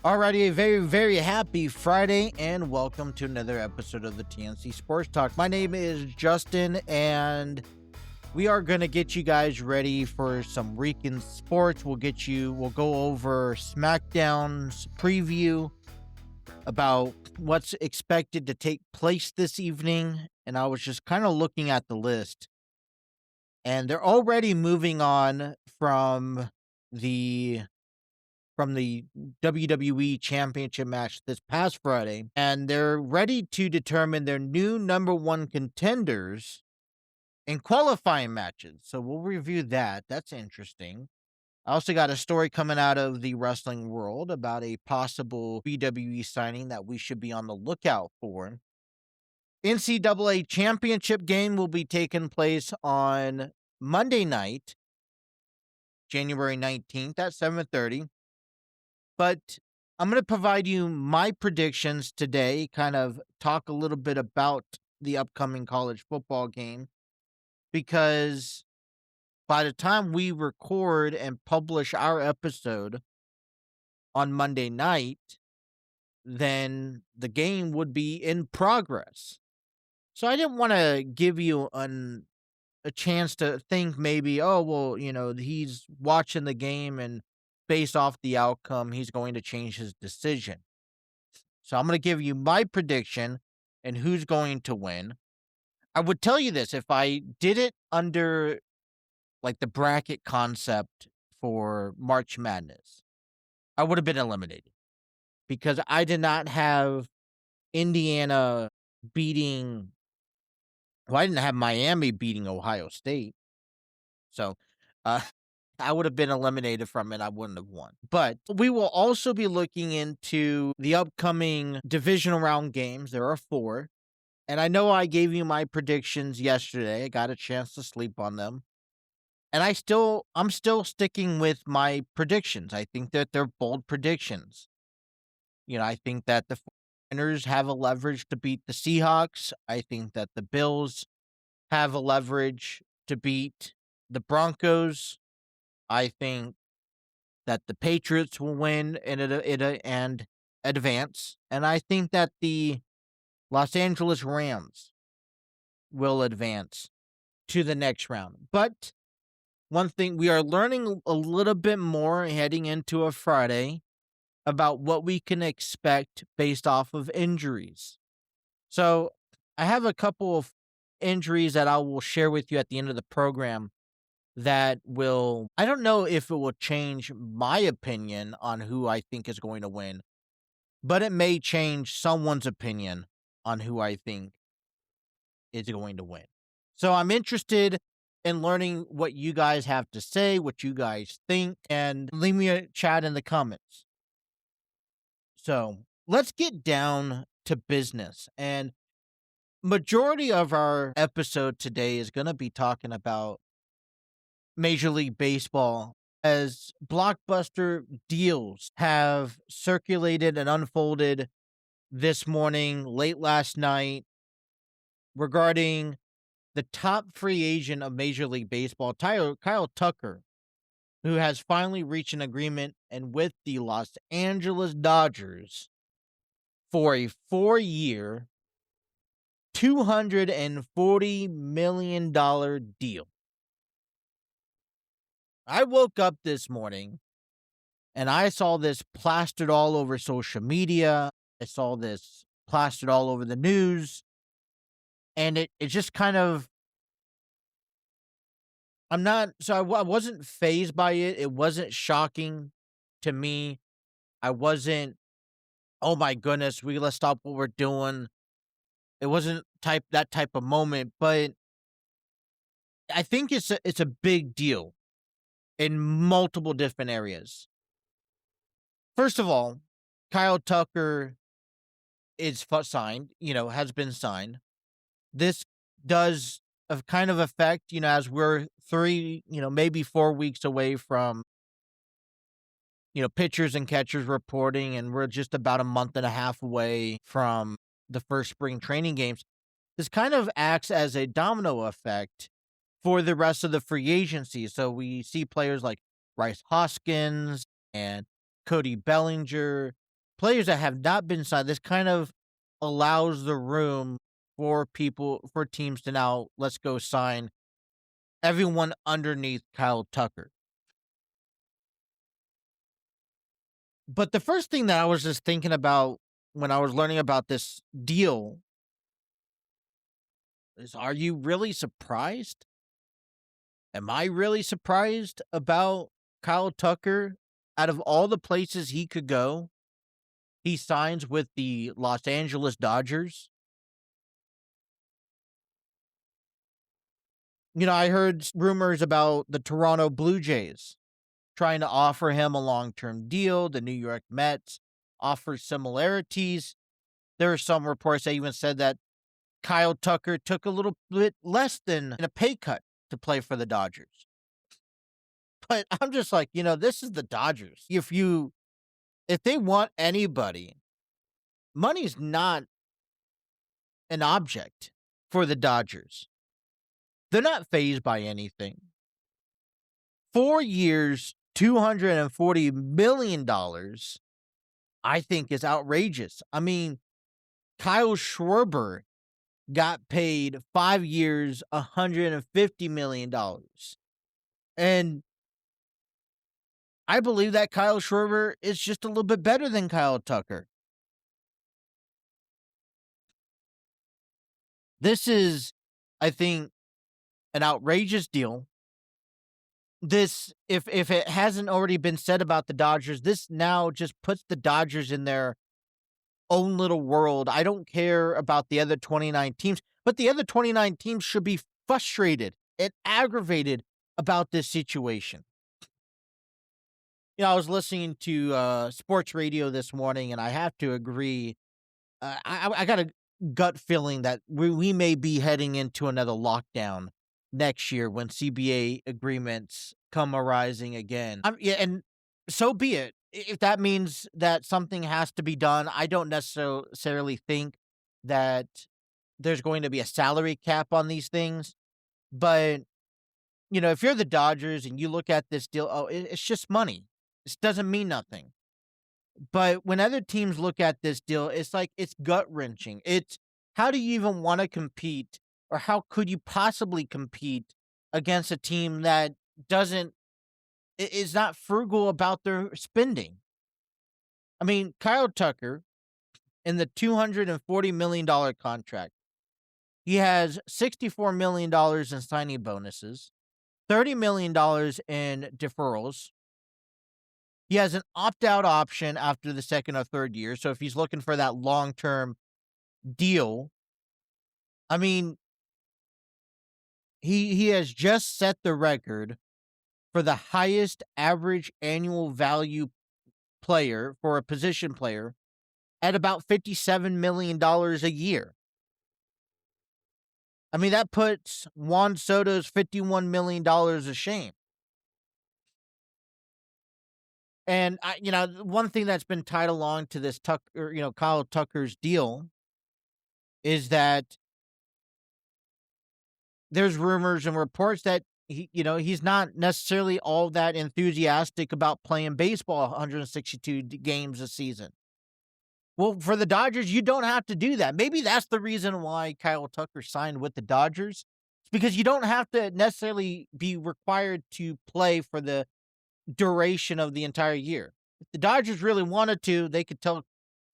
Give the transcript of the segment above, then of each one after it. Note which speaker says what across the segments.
Speaker 1: Alrighty, a very, very happy Friday, and welcome to another episode of the TNC Sports Talk. My name is Justin, and we are going to get you guys ready for some weekend sports. We'll go over SmackDown's preview about what's expected to take place this evening, and I was just kind of looking at the list, and they're already moving on from the WWE Championship match this past Friday, and they're ready to determine their new number one contenders in qualifying matches. So we'll review that. That's interesting. I also got a story coming out of the wrestling world about a possible WWE signing that we should be on the lookout for. NCAA Championship game will be taking place on Monday night, January 19th at 7:30. But I'm going to provide you my predictions today, kind of talk a little bit about the upcoming college football game, because by the time we record and publish our episode on Monday night, then the game would be in progress. So I didn't want to give you a chance to think maybe, he's watching the game and based off the outcome, he's going to change his decision. So I'm going to give you my prediction and who's going to win. I would tell you this, if I did it under like the bracket concept for March Madness, I would have been eliminated because I did not have Indiana beating, I didn't have Miami beating Ohio State. So, I would have been eliminated from it. I wouldn't have won. But we will also be looking into the upcoming divisional round games. There are 4. And I know I gave you my predictions yesterday. I got a chance to sleep on them. And I'm still sticking with my predictions. I think that they're bold predictions. I think that the 49ers have a leverage to beat the Seahawks. I think that the Bills have a leverage to beat the Broncos. I think that the Patriots will win and advance. And I think that the Los Angeles Rams will advance to the next round. But one thing, we are learning a little bit more heading into a Friday about what we can expect based off of injuries. So I have a couple of injuries that I will share with you at the end of the program that I don't know if it will change my opinion on who I think is going to win, but it may change someone's opinion on who I think is going to win. So I'm interested in learning what you guys have to say, what you guys think, and leave me a chat in the comments. So let's get down to business. And majority of our episode today is going to be talking about Major League Baseball, as Blockbuster deals have circulated and unfolded this morning, late last night, regarding the top free agent of Major League Baseball, Kyle Tucker, who has finally reached an agreement and with the Los Angeles Dodgers for a 4-year, $240 million deal. I woke up this morning and I saw this plastered all over social media. I saw this plastered all over the news. And it just kind of, I wasn't fazed by it. It wasn't shocking to me. I wasn't, oh my goodness, let's stop what we're doing. It wasn't that type of moment, but I think it's a big deal in multiple different areas. First of all, Kyle Tucker is signed, has been signed. This does a kind of affect, as we're 3, maybe 4 weeks away from, pitchers and catchers reporting, and we're just about a month and a half away from the first spring training games. This kind of acts as a domino effect for the rest of the free agency. So we see players like Bryce Hoskins and Cody Bellinger players that have not been signed, this kind of allows the room for teams to now, let's go sign everyone underneath Kyle Tucker. But the first thing that I was just thinking about when I was learning about this deal is, are you really surprised? Am I really surprised about Kyle Tucker? Out of all the places he could go, he signs with the Los Angeles Dodgers. I heard rumors about the Toronto Blue Jays trying to offer him a long-term deal. The New York Mets offer similarities. There are some reports that even said that Kyle Tucker took a little bit less than a pay cut to play for the Dodgers. But I'm just like, this is the Dodgers. If they want anybody, money's not an object for the Dodgers. They're not fazed by anything. 4 years, $240 million, I think is outrageous. I mean, Kyle Schwarber got paid 5 years, $150 million. And I believe that Kyle Schwarber is just a little bit better than Kyle Tucker. This is, I think, an outrageous deal. This, if it hasn't already been said about the Dodgers, this now just puts the Dodgers in their own little world. I don't care about the other 29 teams, but the other 29 teams should be frustrated and aggravated about this situation. I was listening to sports radio this morning, and I have to agree. I got a gut feeling that we may be heading into another lockdown next year when CBA agreements come arising again. And so be it. If that means that something has to be done, I don't necessarily think that there's going to be a salary cap on these things. But, if you're the Dodgers and you look at this deal, it's just money. This doesn't mean nothing. But when other teams look at this deal, it's like, it's gut-wrenching. It's, how do you even want to compete, or how could you possibly compete against a team that is not frugal about their spending? I mean, Kyle Tucker, in the $240 million contract, he has $64 million in signing bonuses, $30 million in deferrals. He has an opt-out option after the second or third year. So if he's looking for that long-term deal, I mean, he has just set the record for the highest average annual value player for a position player at about $57 million a year. I mean, that puts Juan Soto's $51 million to shame. And one thing that's been tied along to this Kyle Tucker's deal is that there's rumors and reports that he's not necessarily all that enthusiastic about playing baseball 162 games a season. Well, for the Dodgers, you don't have to do that. Maybe that's the reason why Kyle Tucker signed with the Dodgers. It's because you don't have to necessarily be required to play for the duration of the entire year. If the Dodgers really wanted to, they could tell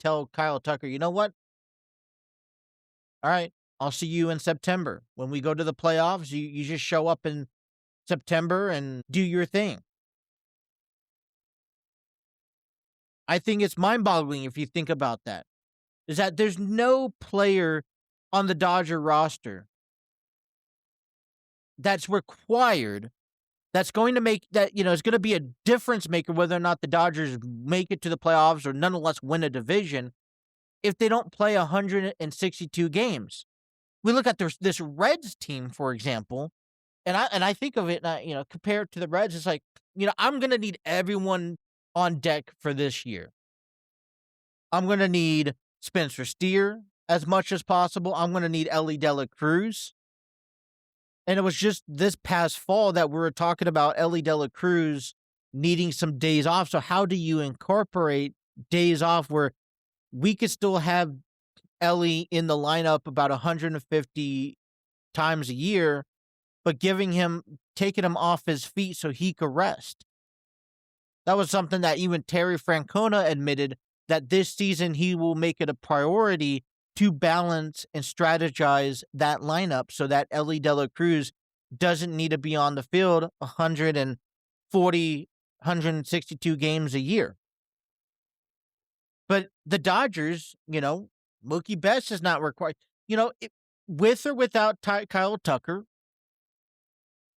Speaker 1: Kyle Tucker, you know what? All right, I'll see you in September. When we go to the playoffs, you just show up in September and do your thing. I think it's mind-boggling if you think about that. Is that there's no player on the Dodger roster that's required, that's going to make that, is going to be a difference maker whether or not the Dodgers make it to the playoffs or nonetheless win a division if they don't play 162 games. We look at this Reds team, for example, and I think of it, compared to the Reds, it's like, I'm going to need everyone on deck for this year. I'm going to need Spencer Steer as much as possible. I'm going to need Ellie De La Cruz. And it was just this past fall that we were talking about Ellie De La Cruz needing some days off. So how do you incorporate days off where we could still have Ellie in the lineup about 150 times a year, but taking him off his feet so he could rest. That was something that even Terry Francona admitted, that this season he will make it a priority to balance and strategize that lineup so that Ellie De La Cruz doesn't need to be on the field 140, 162 games a year. But the Dodgers, Mookie Betts is not required. With or without Kyle Tucker,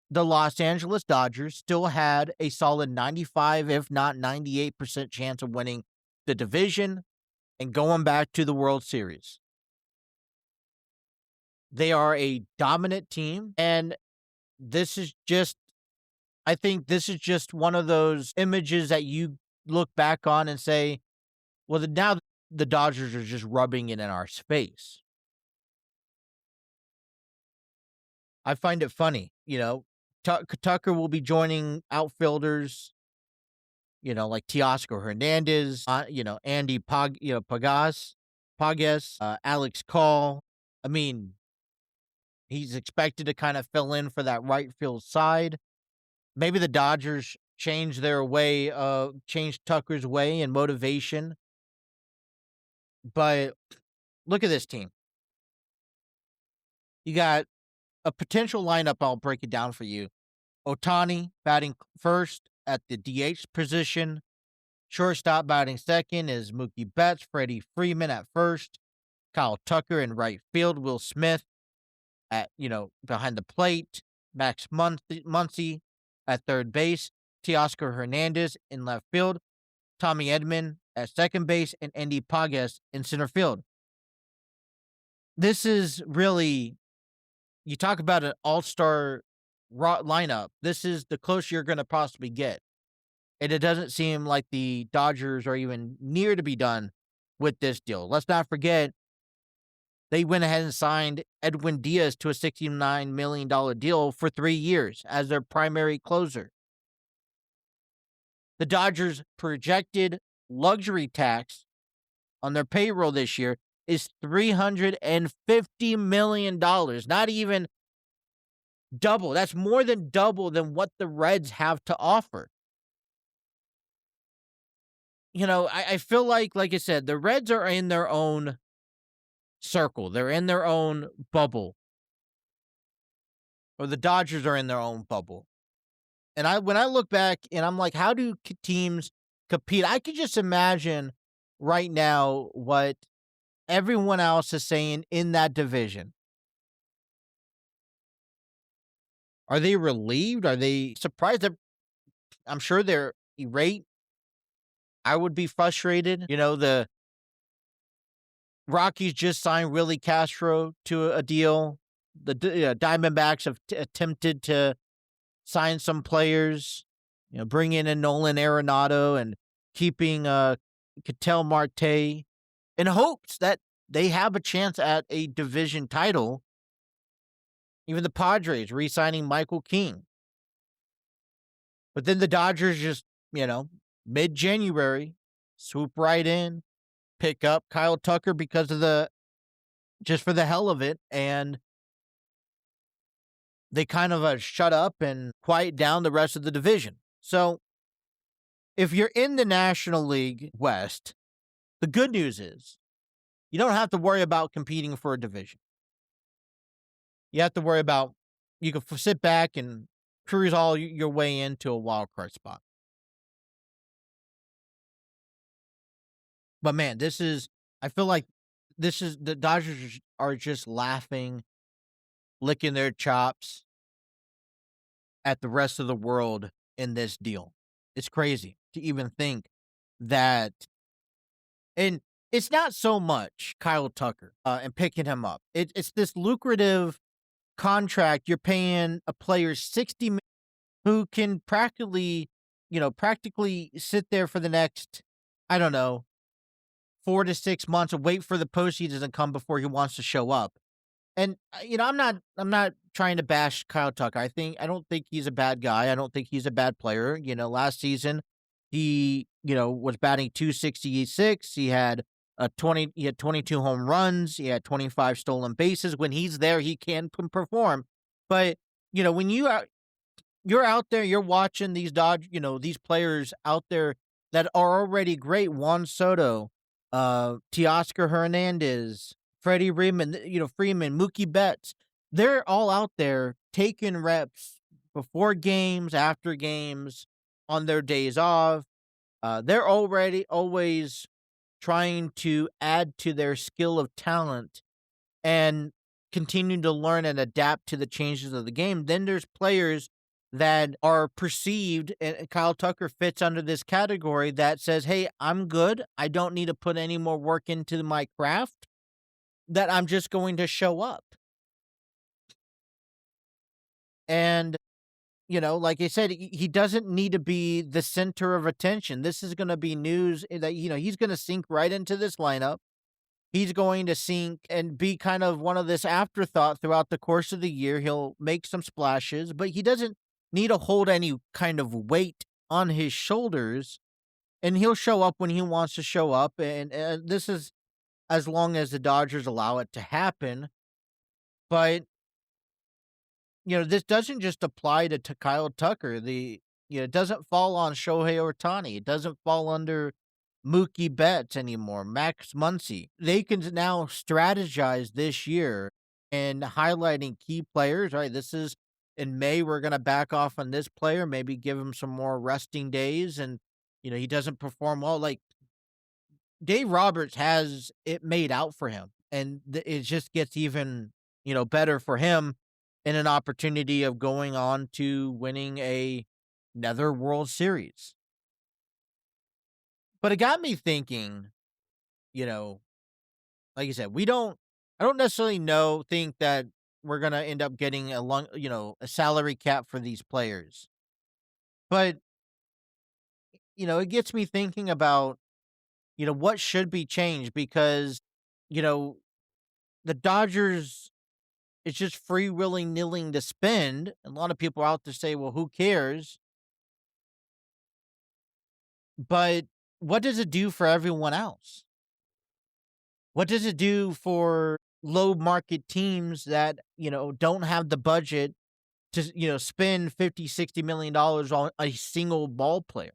Speaker 1: the Los Angeles Dodgers still had a solid 95, if not 98% chance of winning the division and going back to the World Series. They are a dominant team, and I think this is just one of those images that you look back on and say, well, now the Dodgers are just rubbing it in our face. I find it funny, Tucker will be joining outfielders, like Teoscar Hernandez, Andy Pagas, Alex Call. I mean, he's expected to kind of fill in for that right field side. Maybe the Dodgers change Tucker's way and motivation. But look at this team. You got a potential lineup. I'll break it down for you. Ohtani batting first at the DH position. Shortstop batting second is Mookie Betts. Freddie Freeman at first. Kyle Tucker in right field. Will Smith at, behind the plate. Max Muncy at third base. Teoscar Hernandez in left field. Tommy Edman at second base. And Andy Pagas in center field. This is really, you talk about an all-star lineup. This is the closest you're going to possibly get. And it doesn't seem like the Dodgers are even near to be done with this deal. Let's not forget, they went ahead and signed Edwin Diaz to a $69 million deal for 3 years as their primary closer. The Dodgers' projected luxury tax on their payroll this year is $350 million. Not even double. That's more than double than what the Reds have to offer. I feel like I said, the Reds are in their own circle. They're in their own bubble. Or the Dodgers are in their own bubble. And when I look back and I'm like, how do teams compete? I could just imagine right now what everyone else is saying in that division. Are they relieved? Are they surprised? I'm sure they're irate. I would be frustrated. The Rockies just signed Willie Castro to a deal. The Diamondbacks have attempted to sign some players, bringing in Nolan Arenado and keeping Ketel Marte in hopes that they have a chance at a division title. Even the Padres re-signing Michael King. But then the Dodgers just, mid-January, swoop right in, pick up Kyle Tucker just for the hell of it, and they kind of shut up and quiet down the rest of the division. So, if you're in the National League West, the good news is you don't have to worry about competing for a division. You have to worry about, you can sit back and cruise all your way into a wild card spot. But man, I feel like the Dodgers are just laughing, licking their chops at the rest of the world in this deal. It's crazy to even think that. And it's not so much Kyle Tucker and picking him up. It's this lucrative contract you're paying a player $60 million who can practically sit there for the next, 4 to 6 months and wait for the postseason to come before he wants to show up. And I'm not trying to bash Kyle Tucker. I don't think he's a bad guy. I don't think he's a bad player. Last season he was batting .266. He had He had 22 home runs. He had 25 stolen bases. When he's there, he can perform. But when you're out there, you're watching these these players out there that are already great. Juan Soto, Teoscar Hernandez, Freddie Freeman, Mookie Betts. They're all out there taking reps before games, after games, on their days off. They're already always trying to add to their skill of talent and continue to learn and adapt to the changes of the game. Then there's players that are perceived, and Kyle Tucker fits under this category that says, hey, I'm good. I don't need to put any more work into my craft, that I'm just going to show up. And, like I said, he doesn't need to be the center of attention. This is going to be news that, he's going to sink right into this lineup. He's going to sink and be kind of one of this afterthought throughout the course of the year. He'll make some splashes, but he doesn't need to hold any kind of weight on his shoulders, and he'll show up when he wants to show up. And this is as long as the Dodgers allow it to happen. But, this doesn't just apply to Kyle Tucker. It doesn't fall on Shohei Ohtani. It doesn't fall under Mookie Betts anymore, Max Muncy. They can now strategize this year and highlighting key players. Right, this is in May. We're going to back off on this player, maybe give him some more resting days, and he doesn't perform well. Like, Dave Roberts has it made out for him, and it just gets even better for him in an opportunity of going on to winning another World Series. But it got me thinking, like you said, I don't necessarily think that we're going to end up getting a salary cap for these players. But, it gets me thinking about, what should be changed, because, the Dodgers, it's just free willing nilling to spend. A lot of people are out to say, well, who cares? But what does it do for everyone else? What does it do for low market teams that, don't have the budget to, spend $50-60 million on a single ball player?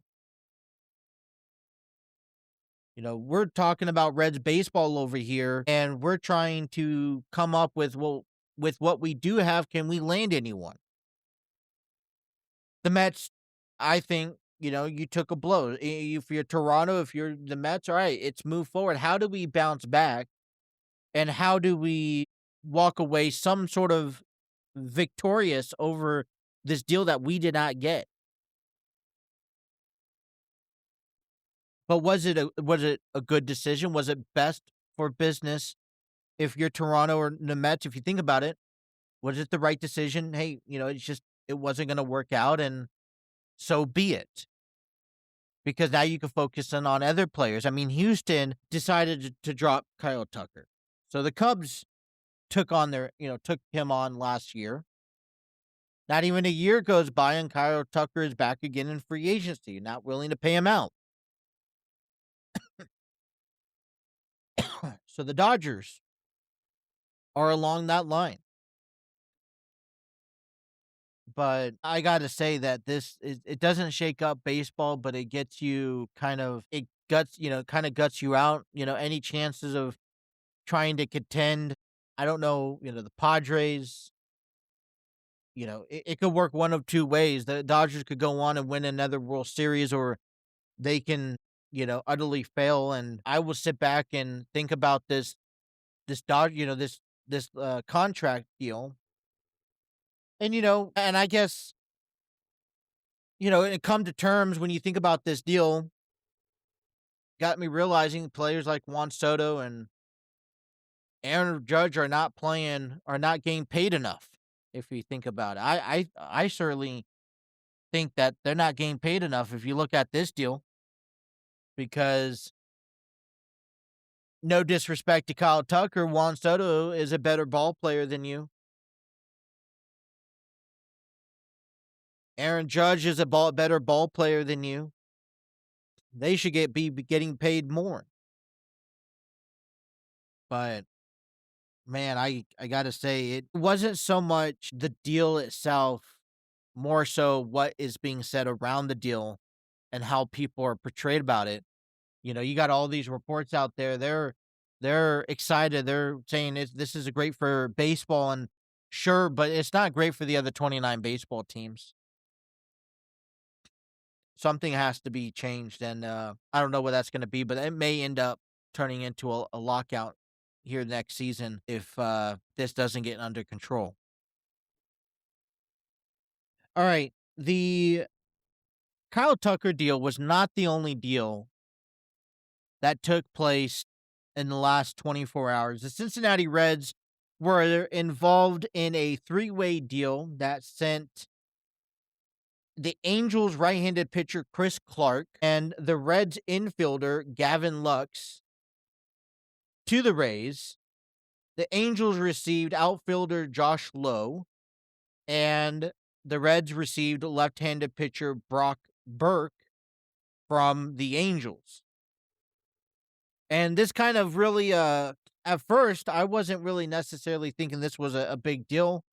Speaker 1: We're talking about Reds baseball over here, and we're trying to come up with, well, with what we do have, can we land anyone? The Mets, I think, you took a blow. If you're Toronto, if you're the Mets, all right, it's move forward. How do we bounce back? And how do we walk away some sort of victorious over this deal that we did not get? But was it a good decision? Was it best for business if you're Toronto or the Mets? If you think about it, was it the right decision? Hey, it wasn't going to work out, and so be it. Because now you can focus on other players. I mean, Houston decided to drop Kyle Tucker. So the Cubs took him on last year. Not even a year goes by and Kyle Tucker is back again in free agency, not willing to pay him out. So the Dodgers are along that line. But I got to say that it doesn't shake up baseball, but it gets you kind of guts you out, any chances of trying to contend. I don't know, the Padres, it could work one of two ways. The Dodgers could go on and win another World Series, or they can, utterly fail. And I will sit back and think about this contract deal. And, and I guess, and come to terms when you think about this deal, got me realizing players like Juan Soto and Aaron Judge are not getting paid enough. If you think about it, I certainly think that they're not getting paid enough if you look at this deal, because no disrespect to Kyle Tucker, Juan Soto is a better ball player than you. Aaron Judge is a better ball player than you. They should be getting paid more. But man, I gotta say, it wasn't so much the deal itself, more so what is being said around the deal and how people are portrayed about it. You got all these reports out there. They're excited. They're saying this is great for baseball, and sure, but it's not great for the other 29 baseball teams. Something has to be changed, and I don't know what that's going to be, but it may end up turning into a lockout here next season if this doesn't get under control. All right, the Kyle Tucker deal was not the only deal that took place in the last 24 hours. The Cincinnati Reds were involved in a three-way deal that sent the Angels right-handed pitcher Chris Clark and the Reds infielder Gavin Lux to the Rays. The Angels received outfielder Josh Lowe, and the Reds received left-handed pitcher Brock Burke from the Angels. And this kind of really, at first, I wasn't really necessarily thinking this was a big deal.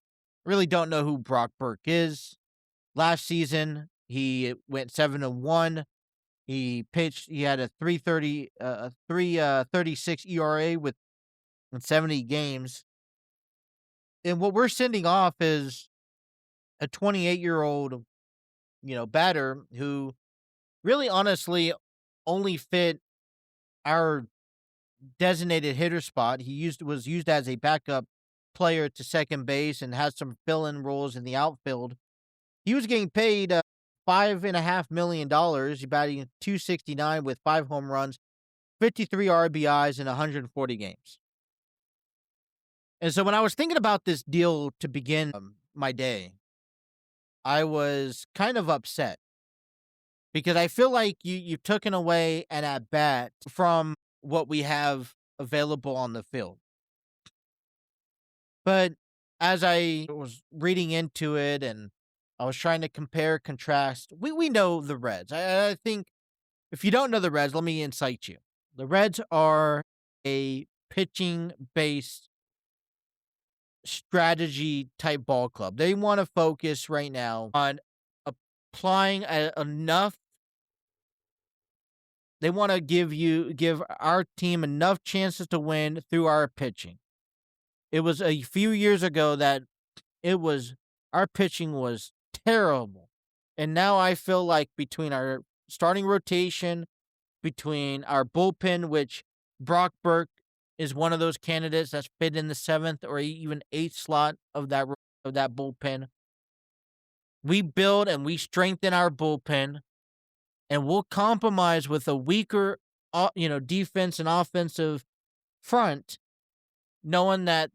Speaker 1: Really don't know who Brock Burke is. Last season, he went 7-1. He pitched. He had a 3.36 ERA with in 70 games. And what we're sending off is a 28-year-old, batter who really, honestly, only fit our designated hitter spot. Was used as a backup player to second base and has some fill-in roles in the outfield. He was getting paid $5.5 million. He batting 269 with 5 home runs, 53 RBIs in 140 games. And so when I was thinking about this deal to begin my day, I was kind of upset because I feel like you've taken away an at bat from what we have available on the field. But as I was reading into it and I was trying to compare, contrast, we know the Reds. I think if you don't know the Reds, let me incite you. The Reds are a pitching based strategy type ball club. They want to focus right now on applying enough. They want to give our team enough chances to win through our pitching. It was a few years ago that our pitching was terrible. And now I feel like between our starting rotation, between our bullpen, which Brock Burke is one of those candidates that's fit in the 7th or even 8th slot of that bullpen. We build and we strengthen our bullpen, and we'll compromise with a weaker, defense and offensive front, knowing that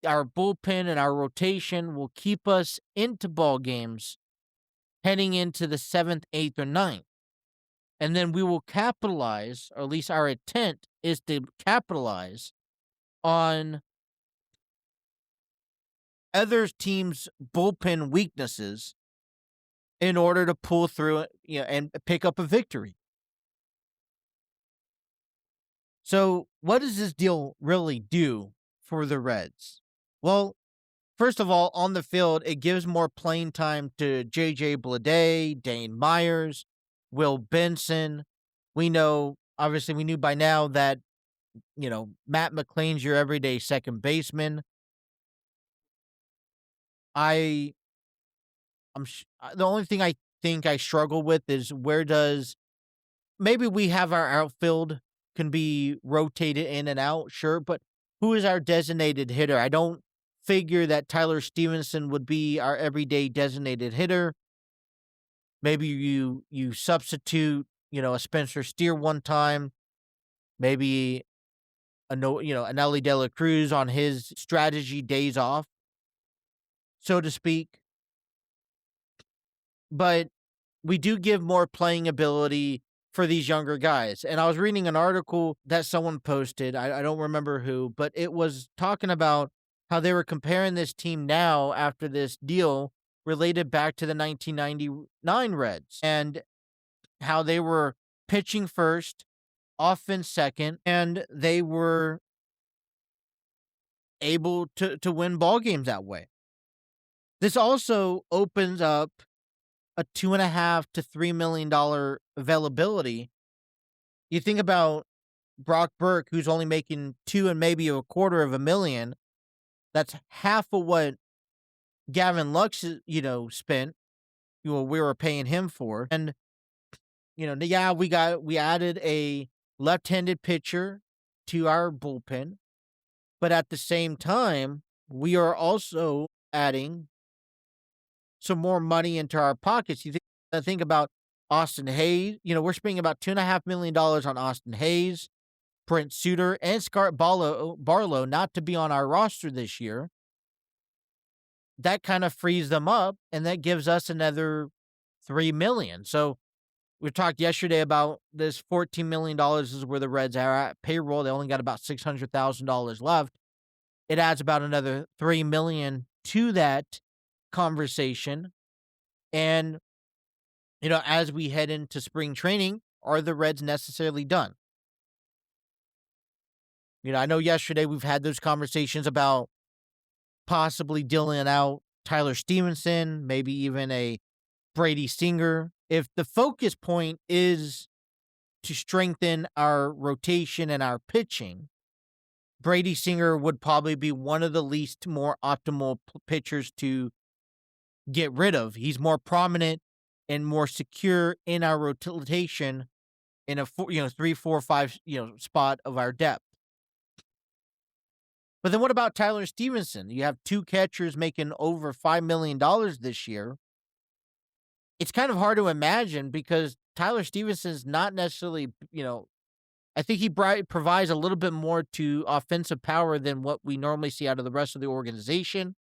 Speaker 1: our bullpen and our rotation will keep us into ball games heading into the 7th, 8th, or 9th. And then we will capitalize, or at least our intent is to capitalize on other teams' bullpen weaknesses in order to pull through it, and pick up a victory. So what does this deal really do for the Reds? Well, first of all, on the field, it gives more playing time to J.J. Bleday, Dane Myers, Will Benson. We knew by now that, Matt McLean's your everyday second baseman. The only thing I think I struggle with is maybe we have our outfield can be rotated in and out, sure, but who is our designated hitter? I don't figure that Tyler Stevenson would be our everyday designated hitter. Maybe you substitute, a Spencer Steer one time, maybe an Ellie De La Cruz on his strategy days off, so to speak. But we do give more playing ability for these younger guys. And I was reading an article that someone posted. I don't remember who, but it was talking about how they were comparing this team now after this deal related back to the 1999 Reds and how they were pitching first, offense second, and they were able to win ball games that way. This also opens up a $2.5 to $3 million availability. You think about Brock Burke, who's only making $2 and maybe $250,000. That's half of what Gavin Lux, spent. We were paying him for, and yeah, we added a left-handed pitcher to our bullpen, but at the same time, we are also adding some more money into our pockets. Think about Austin Hayes. We're spending about $2.5 million on Austin Hayes, Brent Suter, and Scott Barlow not to be on our roster this year. That kind of frees them up, and that gives us another $3 million. So we talked yesterday about this $14 million is where the Reds are at payroll. They only got about $600,000 left. It adds about another $3 million to that conversation. And, as we head into spring training, are the Reds necessarily done? I know yesterday we've had those conversations about possibly dealing out Tyler Stevenson, maybe even a Brady Singer. If the focus point is to strengthen our rotation and our pitching, Brady Singer would probably be one of the least more optimal pitchers to get rid of. He's more prominent and more secure in our rotation in a 3, 4, 5 spot of our depth. But then what about Tyler Stevenson? You have two catchers making over $5 million this year. It's kind of hard to imagine because Tyler Stevenson's not necessarily, I think he provides a little bit more to offensive power than what we normally see out of the rest of the organization.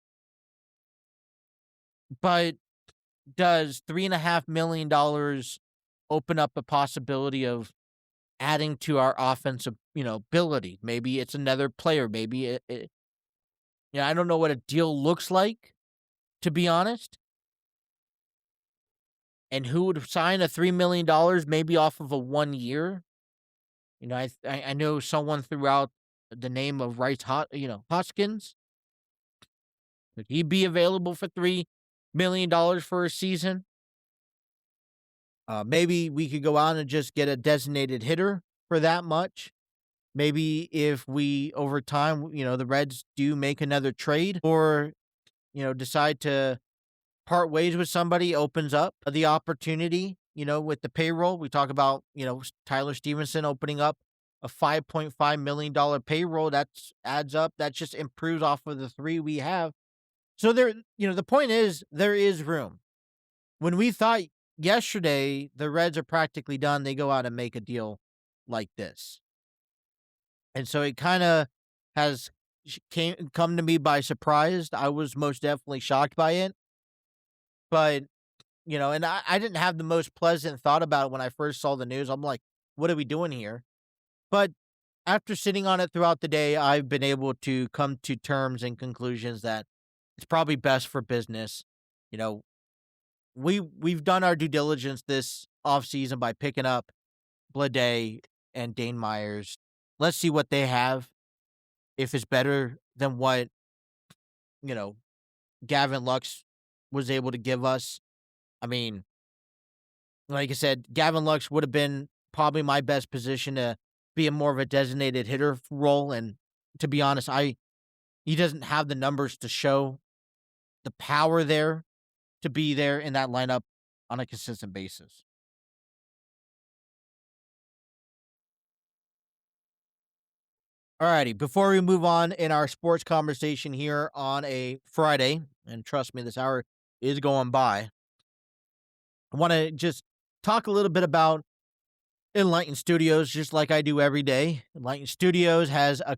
Speaker 1: But does $3.5 million open up a possibility of adding to our offensive, ability? Maybe it's another player. Maybe I don't know what a deal looks like, to be honest. And who would sign a $3 million maybe off of a 1 year? I know someone threw out the name of Rice Hoskins. Could he be available for $3 million for a season? Maybe we could go out and just get a designated hitter for that much. Maybe if we, over time, the Reds do make another trade or, decide to part ways with somebody, opens up the opportunity, with the payroll. We talk about, Tyler Stevenson opening up a $5.5 million payroll. That adds up. That just improves off of the 3 we have. So there, the point is there is room. When we thought yesterday the Reds are practically done, they go out and make a deal like this. And so it kind of has come to me by surprise. I was most definitely shocked by it. But, and I didn't have the most pleasant thought about it when I first saw the news. I'm like, what are we doing here? But after sitting on it throughout the day, I've been able to come to terms and conclusions that it's probably best for business. We've done our due diligence this offseason by picking up Blade and Dane Myers. Let's see what they have. If it's better than what, Gavin Lux was able to give us. I mean, like I said, Gavin Lux would have been probably my best position to be a more of a designated hitter role. And to be honest, he doesn't have the numbers to show the power there to be there in that lineup on a consistent basis. Alrighty, before we move on in our sports conversation here on a Friday, and trust me, this hour is going by, I want to just talk a little bit about Enlighten Studios, just like I do every day. Enlighten Studios has a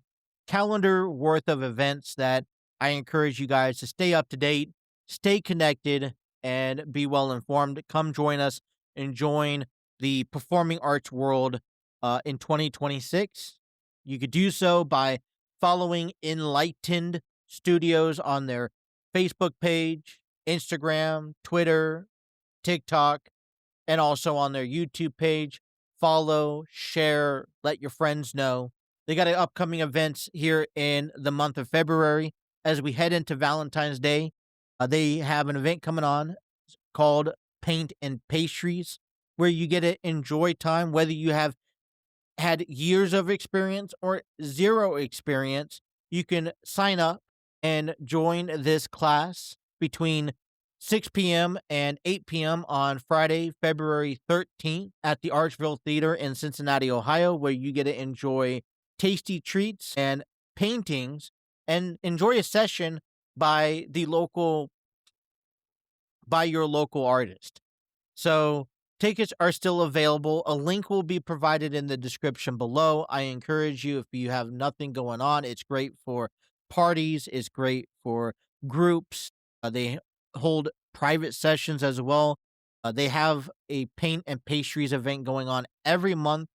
Speaker 1: calendar worth of events that I encourage you guys to stay up to date, stay connected, and be well informed. Come join us and join the performing arts world in 2026. You could do so by following Enlightened Studios on their Facebook page, Instagram, Twitter, TikTok, and also on their YouTube page. Follow, share, let your friends know. They got upcoming events here in the month of February as we head into Valentine's Day. They have an event coming on called Paint and Pastries, where you get to enjoy time, whether you have had years of experience or zero experience. You can sign up and join this class between 6 p.m. and 8 p.m. on Friday, February 13th at the Archville Theater in Cincinnati, Ohio, where you get to enjoy tasty treats and paintings and enjoy a session by your local artist. So tickets are still available. A link will be provided in the description below. I encourage you, if you have nothing going on, it's great for parties. It's great for groups. They hold private sessions as well. They have a paint and pastries event going on every month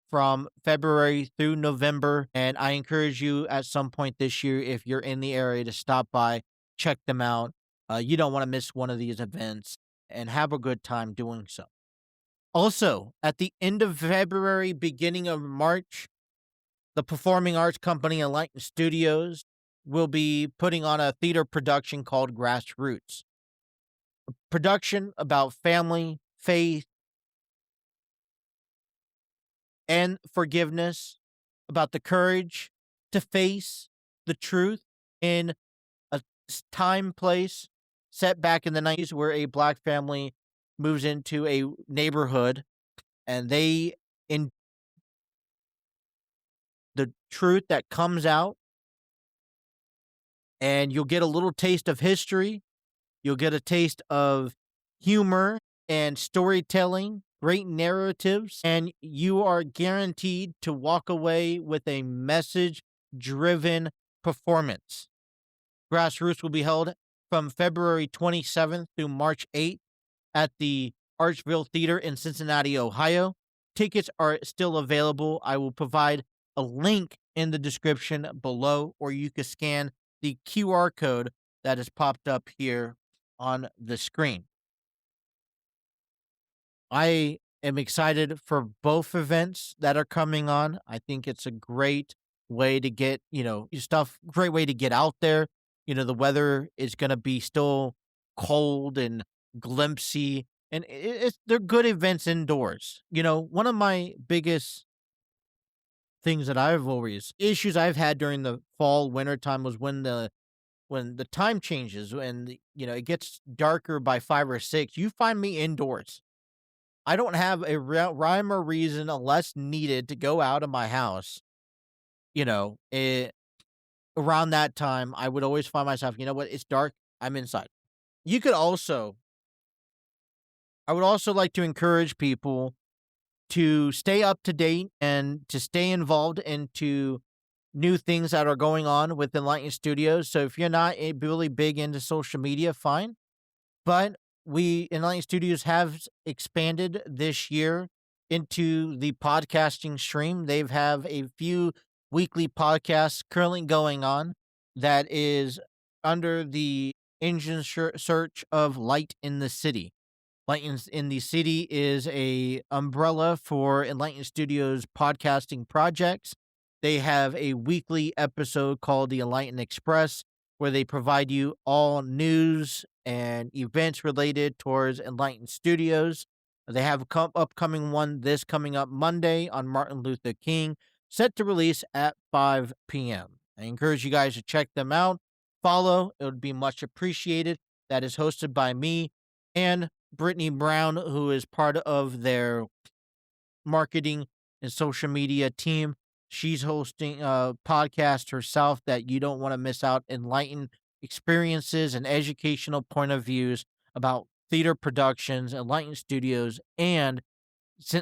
Speaker 1: from February through November. And I encourage you at some point this year, if you're in the area, to stop by, check them out. You don't want to miss one of these events and have a good time doing so. Also, at the end of February, beginning of March, the Performing Arts Company Enlighten Studios will be putting on a theater production called Grassroots. A production about family, faith, and forgiveness, about the courage to face the truth in a time, place set back in the 90s where a black family moves into a neighborhood and in the truth that comes out, and you'll get a little taste of history. You'll get a taste of humor and storytelling, great narratives, and you are guaranteed to walk away with a message-driven performance. Grassroots will be held from February 27th through March 8th at the Archville Theater in Cincinnati, Ohio. Tickets are still available. I will provide a link in the description below, or you can scan the QR code that is popped up here on the screen. I am excited for both events that are coming on. I think it's a great way to get, great way to get out there. The weather is going to be still cold and glimpsy, and they're good events indoors. One of my biggest things that issues I've had during the fall, winter time was when the time changes, when it gets darker by 5 or 6, you find me indoors. I don't have a rhyme or reason unless needed to go out of my house. Around that time, I would always find myself, it's dark, I'm inside. I would also like to encourage people to stay up to date and to stay involved into new things that are going on with Enlighten Studios. So if you're not really big into social media, fine. But we, Enlighten Studios, have expanded this year into the podcasting stream. They have a few weekly podcasts currently going on that is under the engine search of Light in the City. Light in the City is a umbrella for Enlighten Studios podcasting projects. They have a weekly episode called the Enlighten Express, where they provide you all news and events related towards Enlighten Studios. They have a upcoming one coming up Monday on Martin Luther King, set to release at 5 p.m. I encourage you guys to check them out. Follow, it would be much appreciated. That is hosted by me and Brittany Brown, who is part of their marketing and social media team. She's hosting a podcast herself that you don't want to miss out. Enlighten experiences and educational point of views about theater productions, Enlighten Studios, and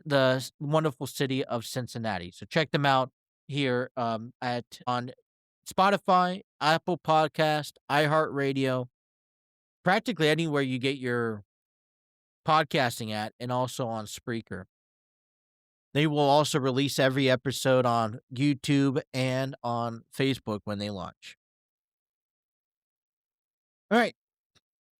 Speaker 1: the wonderful city of Cincinnati. So check them out here on Spotify, Apple Podcast, iHeartRadio, practically anywhere you get your podcasting at, and also on Spreaker. They will also release every episode on YouTube and on Facebook when they launch. All right.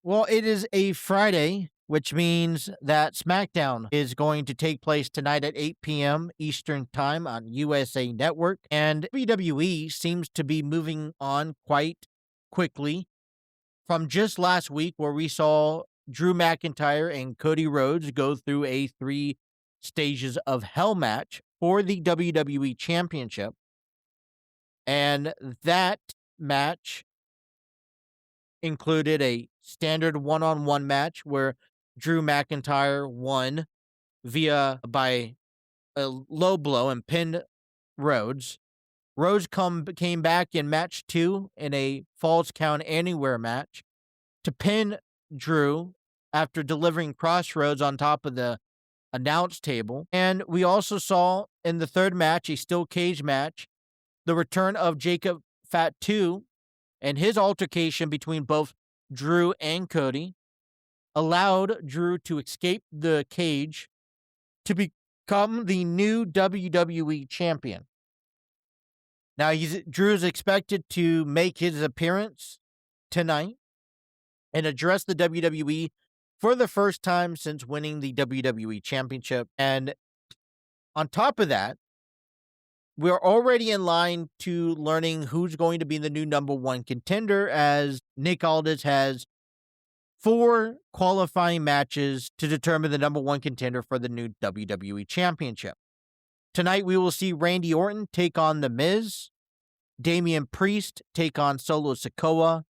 Speaker 1: Well, it is a Friday, which means that SmackDown is going to take place tonight at 8 p.m. Eastern Time on USA Network. And WWE seems to be moving on quite quickly from just last week, where we saw Drew McIntyre and Cody Rhodes go through a 3 stages of hell match for the WWE Championship. And that match included a standard one-on-one match where Drew McIntyre won by a low blow and pinned Rhodes. Rhodes came back in match 2 in a Falls Count Anywhere match to pin Drew after delivering Crossroads on top of the announce table. And we also saw in the third match, a steel cage match, the return of Jacob Fatu and his altercation between both Drew and Cody allowed Drew to escape the cage to become the new WWE champion. Now, Drew's expected to make his appearance tonight and address the WWE for the first time since winning the WWE Championship. And on top of that, we're already in line to learning who's going to be the new number 1 contender, as Nick Aldis has 4 qualifying matches to determine the number 1 contender for the new WWE Championship. Tonight, we will see Randy Orton take on The Miz, Damian Priest take on Solo Sikoa,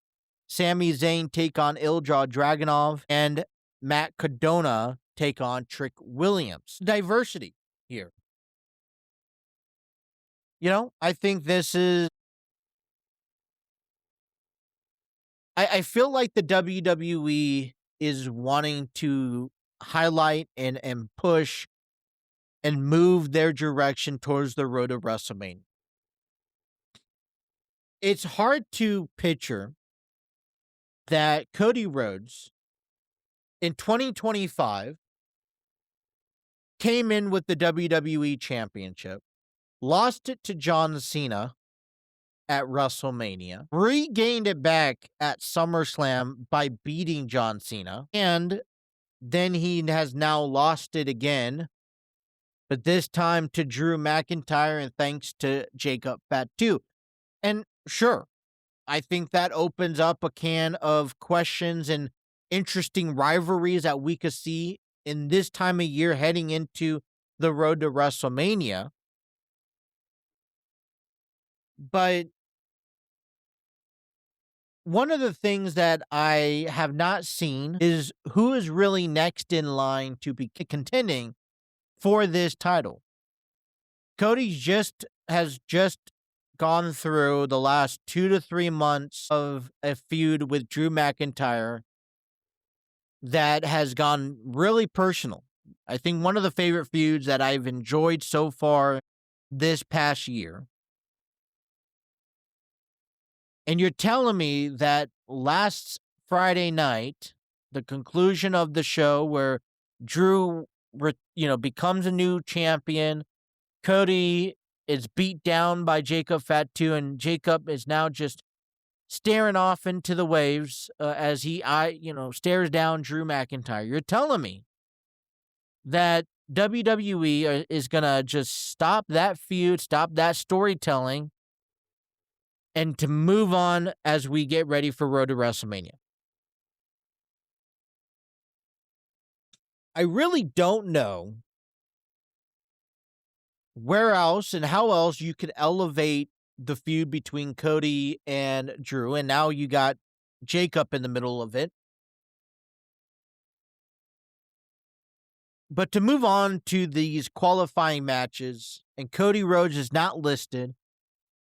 Speaker 1: Sami Zayn take on Ilja Dragunov, and Matt Cardona take on Trick Williams. Diversity here. I think this is... I feel like the WWE is wanting to highlight and push and move their direction towards the road to WrestleMania. It's hard to picture that Cody Rhodes in 2025 came in with the WWE Championship, lost it to John Cena at WrestleMania, regained it back at SummerSlam by beating John Cena, and then he has now lost it again, but this time to Drew McIntyre and thanks to Jacob Fatu. And sure, I think that opens up a can of questions and interesting rivalries that we could see in this time of year heading into the road to WrestleMania. But one of the things that I have not seen is who is really next in line to be contending for this title. Cody has just gone through the last 2 to 3 months of a feud with Drew McIntyre that has gone really personal. I think one of the favorite feuds that I've enjoyed so far this past year. And you're telling me that last Friday night, the conclusion of the show where Drew, becomes a new champion, Cody is beat down by Jacob Fatu, and Jacob is now just staring off into the waves as he stares down Drew McIntyre. You're telling me that WWE is going to just stop that feud, stop that storytelling, and to move on as we get ready for Road to WrestleMania. I really don't know where else and how else you could elevate the feud between Cody and Drew, and now you got Jacob in the middle of it. But to move on to these qualifying matches, and Cody Rhodes is not listed,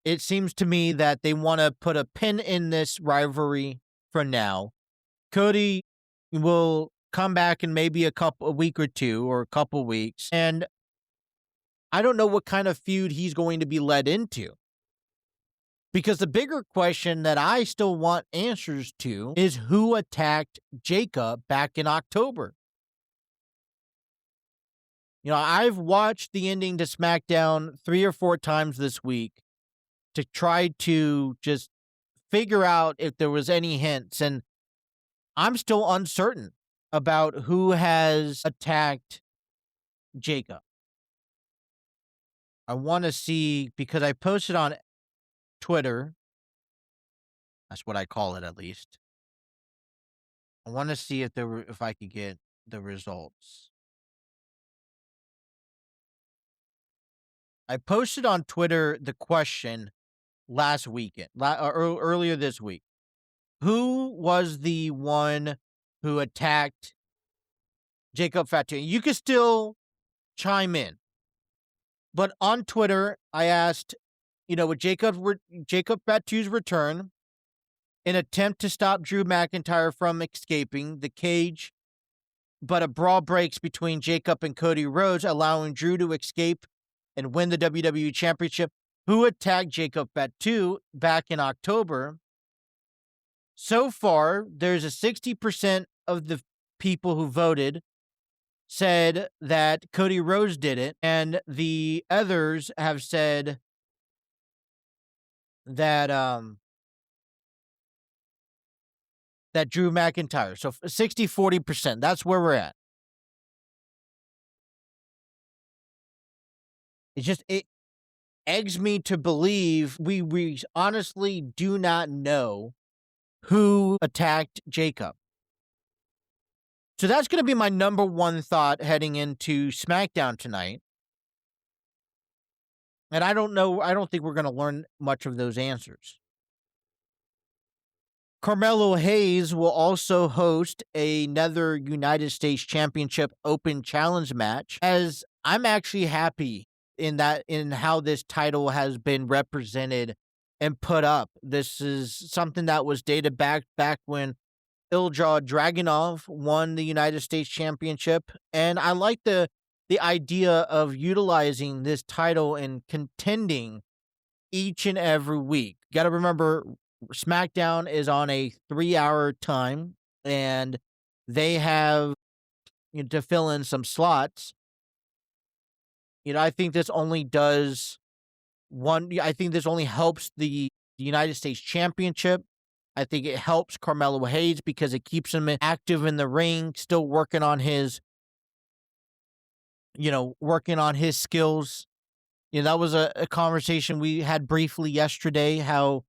Speaker 1: it seems to me that they want to put a pin in this rivalry for now. Cody will come back in maybe a week or 2 or a couple weeks, and I don't know what kind of feud he's going to be led into. Because the bigger question that I still want answers to is who attacked Jacob back in October. I've watched the ending to SmackDown 3 or 4 times this week to try to just figure out if there was any hints, and I'm still uncertain. about who has attacked Jacob. I want to see, because I posted on Twitter. That's what I call it, at least. I want to see if I could get the results. I posted on Twitter the question last weekend, earlier this week. Who was the one who attacked Jacob Fatu? You can still chime in, but on Twitter, I asked, with Jacob Fatu's return, an attempt to stop Drew McIntyre from escaping the cage, but a brawl breaks between Jacob and Cody Rhodes, allowing Drew to escape and win the WWE Championship. Who attacked Jacob Fatu back in October? So far, there's a 60% of the people who voted said that Cody Rhodes did it, and the others have said that that Drew McIntyre. So 60-40%. That's where we're at. It eggs me to believe we honestly do not know who attacked Jacob. So that's going to be my number one thought heading into SmackDown tonight. And I don't think we're going to learn much of those answers. Carmelo Hayes will also host another United States Championship Open Challenge match, as I'm actually happy in how this title has been represented and put up. This is something that was dated back when Ilja Dragunov won the United States Championship, and I like the idea of utilizing this title and contending each and every week. Got to remember, SmackDown is on a 3-hour time, and they have to fill in some slots. I think this only does one. I think this only helps the United States Championship. I think it helps Carmelo Hayes because it keeps him active in the ring, still working on his skills. That was a conversation we had briefly yesterday, how,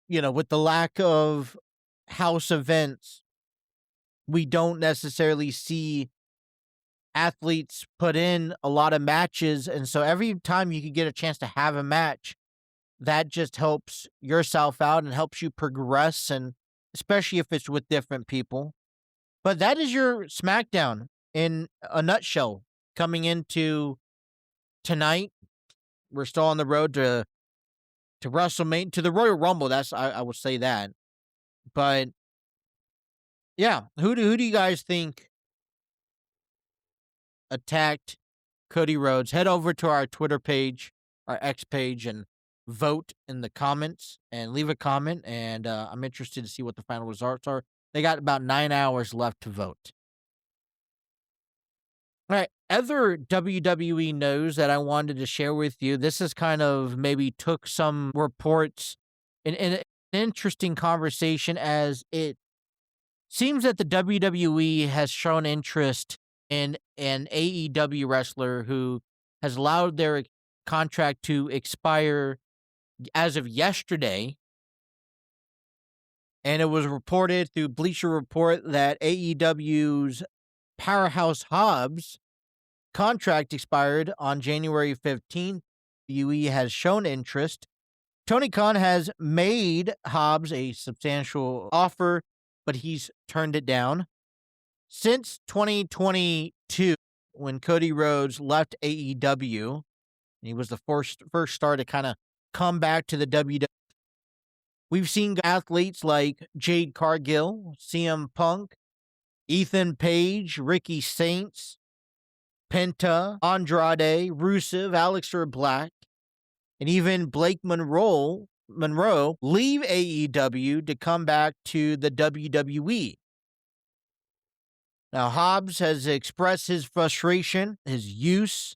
Speaker 1: with the lack of house events, we don't necessarily see athletes put in a lot of matches. And so every time you can get a chance to have a match, that just helps yourself out and helps you progress, and especially if it's with different people. But that is your SmackDown in a nutshell coming into tonight. We're still on the road to WrestleMania, to the Royal Rumble. I will say that. But yeah, who do you guys think attacked Cody Rhodes? Head over to our Twitter page, our X page, and vote in the comments and leave a comment. And I'm interested to see what the final results are. They got about 9 hours left to vote. All right, other WWE news that I wanted to share with you. This is kind of maybe took some reports in an interesting conversation, as it seems that the WWE has shown interest in an AEW wrestler who has allowed their contract to expire as of yesterday. And it was reported through Bleacher Report that AEW's Powerhouse Hobbs contract expired on January 15th. WWE has shown interest. Tony Khan has made Hobbs a substantial offer, but he's turned it down. Since 2022, when Cody Rhodes left AEW, he was the first star to kind of come back to the WWE. We've seen athletes like Jade Cargill, CM Punk, Ethan Page, Ricky Saints, Penta, Andrade, Rusev, Aleister Black, and even Blake Monroe leave AEW to come back to the WWE. Now, Hobbs has expressed his frustration, his use,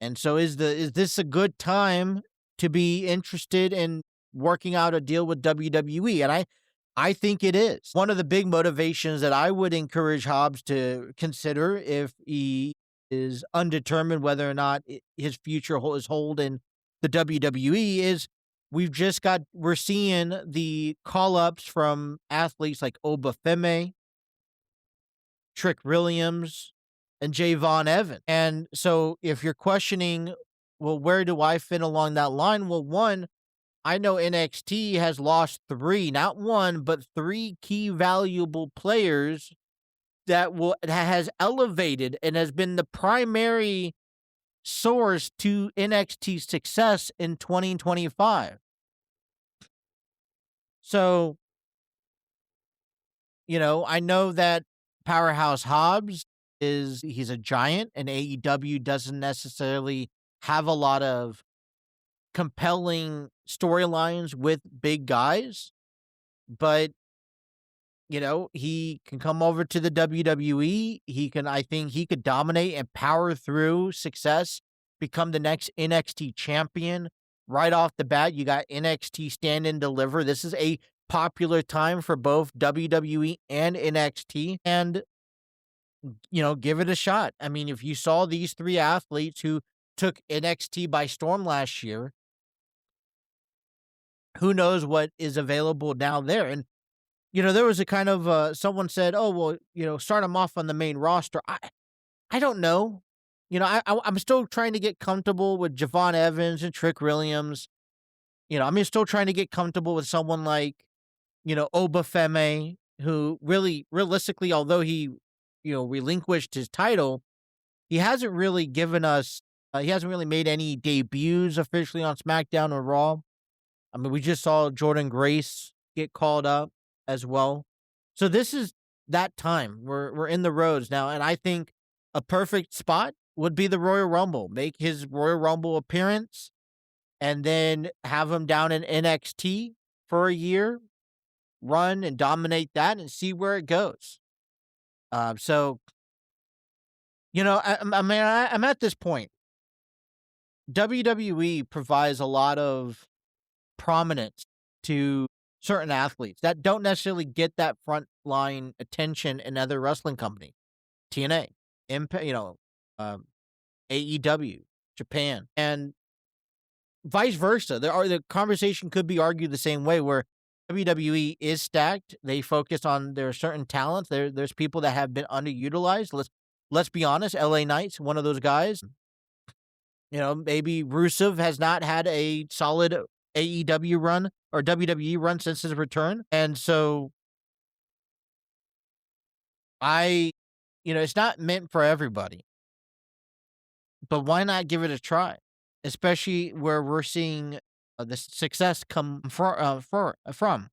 Speaker 1: and so is this a good time to be interested in working out a deal with WWE? And I think it is. One of the big motivations that I would encourage Hobbs to consider if he is undetermined whether or not his future is hold in the WWE is we're seeing the call ups from athletes like Obafemi, Trick Williams, and Javon Evans. And so if you're questioning, well, where do I fit along that line? Well, one, I know NXT has lost three, not one, but three key valuable players that has elevated and has been the primary source to NXT's success in 2025. So, I know that Powerhouse Hobbs he's a giant, and AEW doesn't necessarily have a lot of compelling storylines with big guys, but he can come over to the WWE. I think he could dominate and power through success, become the next NXT champion. Right off the bat, you got NXT Stand and Deliver. This is a popular time for both WWE and NXT, and give it a shot. I mean, if you saw these three athletes who took NXT by storm last year, who knows what is available now there? And there was a kind of someone said, "Oh, well, start them off on the main roster." I don't know. I'm still trying to get comfortable with Javon Evans and Trick Williams. I'm still trying to get comfortable with someone like, Obafemi, who really, realistically, although he, relinquished his title, he hasn't really given us. He hasn't really made any debuts officially on SmackDown or Raw. I mean, we just saw Jordan Grace get called up as well. So this is that time. We're in the roads now, and I think a perfect spot would be the Royal Rumble. Make his Royal Rumble appearance, and then have him down in NXT for a year, run and dominate that, and see where it goes. So, I'm at this point. WWE provides a lot of prominence to certain athletes that don't necessarily get that front line attention in other wrestling companies. TNA, Impact, AEW, Japan, and vice versa. The conversation could be argued the same way, where WWE is stacked. They focus on their certain talents. There's people that have been underutilized. Let's be honest. LA Knight's one of those guys. Maybe Rusev has not had a solid AEW run or WWE run since his return. And so it's not meant for everybody, but why not give it a try? Especially where we're seeing the success come from.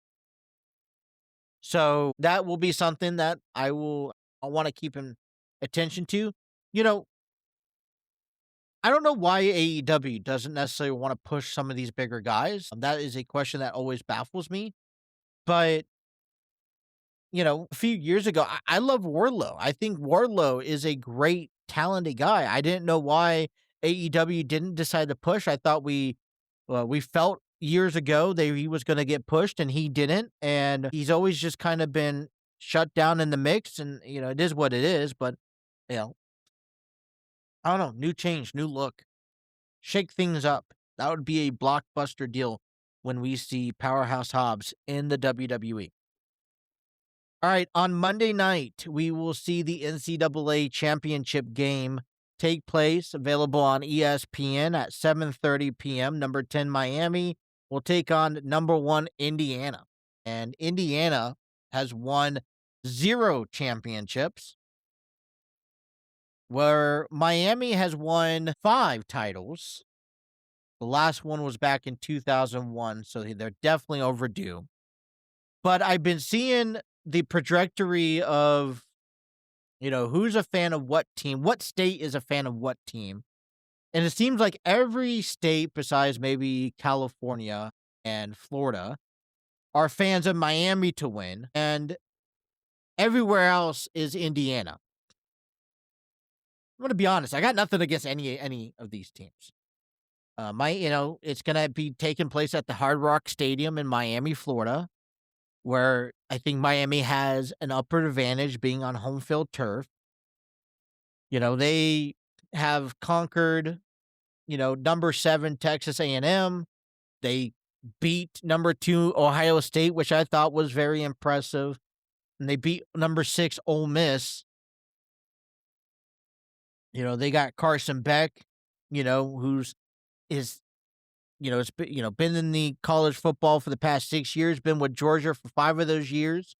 Speaker 1: So that will be something that I want to keep an attention to. I don't know why AEW doesn't necessarily want to push some of these bigger guys. That is a question that always baffles me. But, a few years ago, I love Wardlow. I think Wardlow is a great, talented guy. I didn't know why AEW didn't decide to push. I thought we felt years ago that he was going to get pushed, and he didn't. And he's always just kind of been shut down in the mix. And, it is what it is. But, I don't know, new change, new look. Shake things up. That would be a blockbuster deal when we see Powerhouse Hobbs in the WWE. All right, on Monday night, we will see the NCAA Championship game take place, available on ESPN at 7:30 p.m. Number 10 Miami will take on number 1 Indiana. And Indiana has won 0 championships, where Miami has won 5 titles. The last one was back in 2001, so they're definitely overdue. But I've been seeing the trajectory of, who's a fan of what team, what state is a fan of what team. And it seems like every state besides maybe California and Florida are fans of Miami to win, and everywhere else is Indiana. I'm going to be honest. I got nothing against any of these teams. It's going to be taking place at the Hard Rock Stadium in Miami, Florida, where I think Miami has an upward advantage being on home field turf. They have conquered, number 7 Texas A&M. They beat number 2 Ohio State, which I thought was very impressive. And they beat number 6 Ole Miss. They got Carson Beck, who's been in the college football for the past 6 years, been with Georgia for 5 of those years.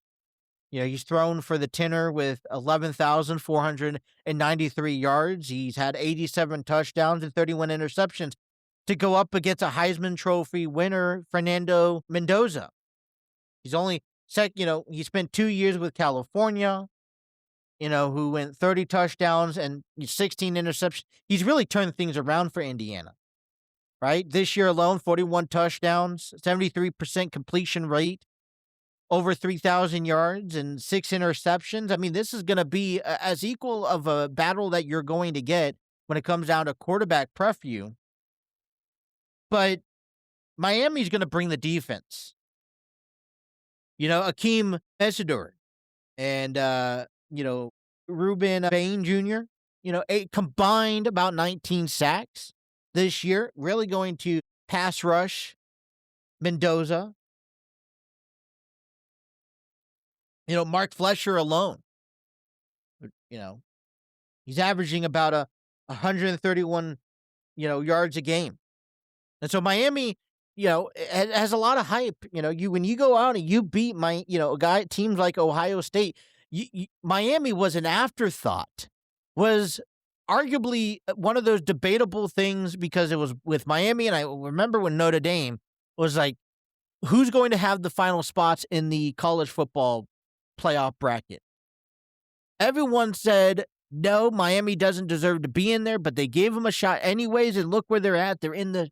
Speaker 1: He's thrown for the tenor with 11,493 yards. He's had 87 touchdowns and 31 interceptions to go up against a Heisman Trophy winner, Fernando Mendoza. He's only he spent 2 years with California, who went 30 touchdowns and 16 interceptions. He's really turned things around for Indiana, right? This year alone, 41 touchdowns, 73% completion rate, over 3,000 yards and 6 interceptions. I mean, this is going to be as equal of a battle that you're going to get when it comes down to quarterback preview. But Miami's going to bring the defense. Akeem Mesidor and, Ruben Bain Jr., combined about 19 sacks this year, really going to pass rush Mendoza. Mark Flesher alone, he's averaging about 131, yards a game. And so Miami, has a lot of hype. When you go out and you beat teams like Ohio State, Miami was an afterthought, was arguably one of those debatable things because it was with Miami. And I remember when Notre Dame was like, who's going to have the final spots in the college football playoff bracket? Everyone said, no, Miami doesn't deserve to be in there, but they gave them a shot anyways, and look where they're at. They're in the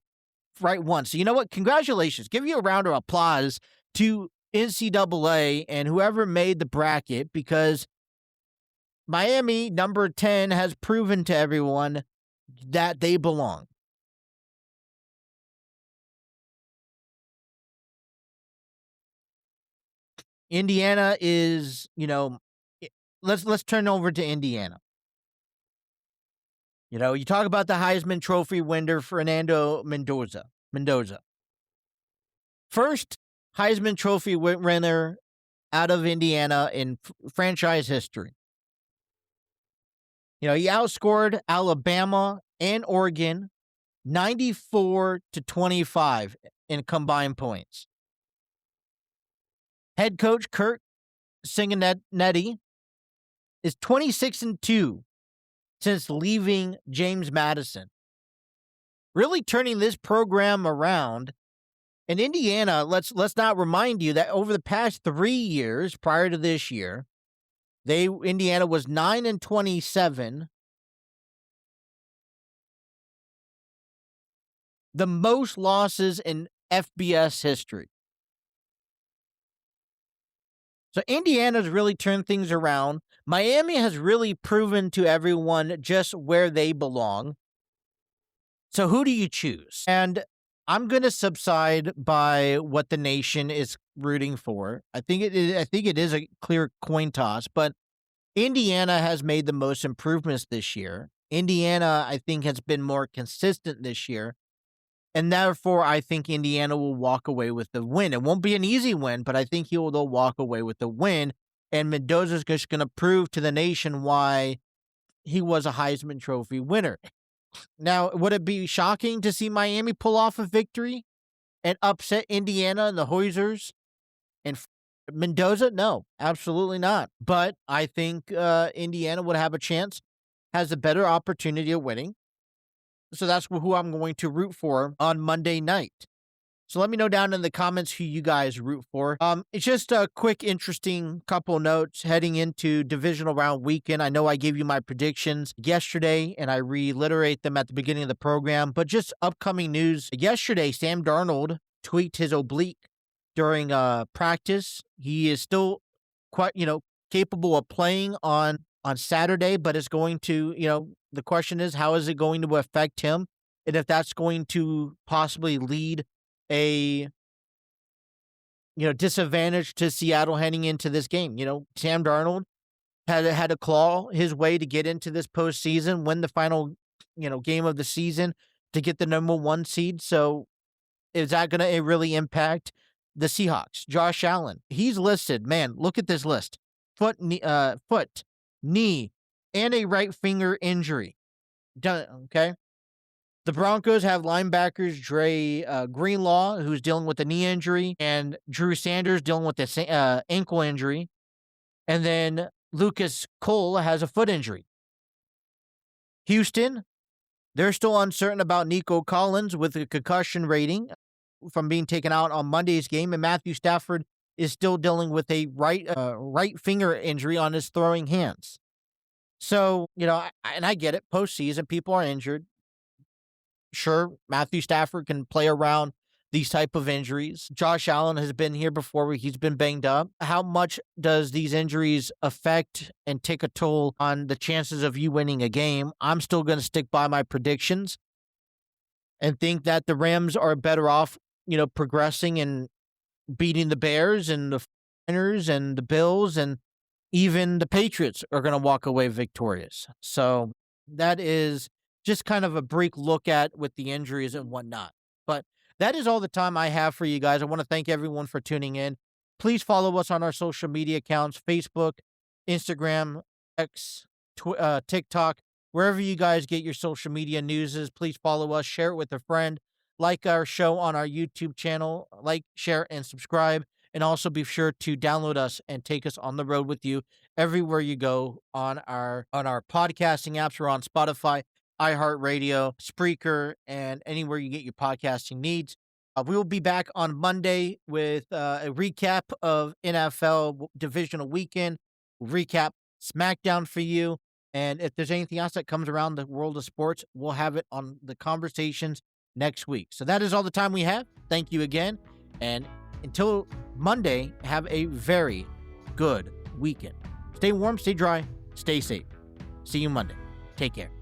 Speaker 1: right one. So you know what? Congratulations. Give you a round of applause to NCAA and whoever made the bracket, because Miami, number 10, has proven to everyone that they belong. Indiana is, let's turn over to Indiana. You talk about the Heisman Trophy winner, Fernando Mendoza. First Heisman Trophy winner out of Indiana in franchise history. He outscored Alabama and Oregon 94-25 in combined points. Head coach Kurt Cincinnetti is 26-2 since leaving James Madison, really turning this program around. In Indiana, let's not remind you that over the past 3 years prior to this year, Indiana was 9-27, the most losses in FBS history. So Indiana's really turned things around. Miami has really proven to everyone just where they belong. So who do you choose? And I'm going to subside by what the nation is rooting for. I think it is a clear coin toss, but Indiana has made the most improvements this year. Indiana, I think, has been more consistent this year. And therefore, I think Indiana will walk away with the win. It won't be an easy win, but I think they'll walk away with the win. And Mendoza's just going to prove to the nation why he was a Heisman Trophy winner. Now, would it be shocking to see Miami pull off a victory and upset Indiana and the Hoosiers and Mendoza? No, absolutely not. But I think Indiana would have a chance, has a better opportunity of winning. So that's who I'm going to root for on Monday night. So let me know down in the comments who you guys root for. It's just a quick, interesting couple notes heading into divisional round weekend. I know I gave you my predictions yesterday, and I reiterate them at the beginning of the program, but just upcoming news. Yesterday, Sam Darnold tweaked his oblique during practice. He is still quite, capable of playing on Saturday, but it's going to, the question is, how is it going to affect him? And if that's going to possibly lead a disadvantage to Seattle heading into this game. Sam Darnold had to claw his way to get into this postseason, win the final, game of the season to get the number 1 seed. So is that going to really impact the Seahawks? Josh Allen, he's listed. Man, look at this list: foot, knee, and a right finger injury. Okay. The Broncos have linebackers Dre Greenlaw, who's dealing with a knee injury, and Drew Sanders dealing with the ankle injury. And then Lucas Cole has a foot injury. Houston, they're still uncertain about Nico Collins with a concussion rating from being taken out on Monday's game. And Matthew Stafford is still dealing with a right finger injury on his throwing hands. So, and I get it. Postseason, people are injured. Sure, Matthew Stafford can play around these type of injuries. Josh Allen has been here before where he's been banged up. How much does these injuries affect and take a toll on the chances of you winning a game? I'm still going to stick by my predictions and think that the Rams are better off, progressing and beating the Bears and the Niners and the Bills, and even the Patriots are going to walk away victorious. So that is just kind of a brief look at with the injuries and whatnot. But that is all the time I have for you guys. I want to thank everyone for tuning in. Please follow us on our social media accounts: Facebook, Instagram, X, TikTok, wherever you guys get your social media news. Please follow us, share it with a friend, like our show on our YouTube channel, like, share, and subscribe. And also be sure to download us and take us on the road with you everywhere you go on our podcasting apps. We're on Spotify, iHeartRadio, Spreaker, and anywhere you get your podcasting needs. We will be back on Monday with a recap of NFL Divisional Weekend, recap SmackDown for you. And if there's anything else that comes around the world of sports, we'll have it on the conversations next week. So that is all the time we have. Thank you again. And until Monday, have a very good weekend. Stay warm, stay dry, stay safe. See you Monday. Take care.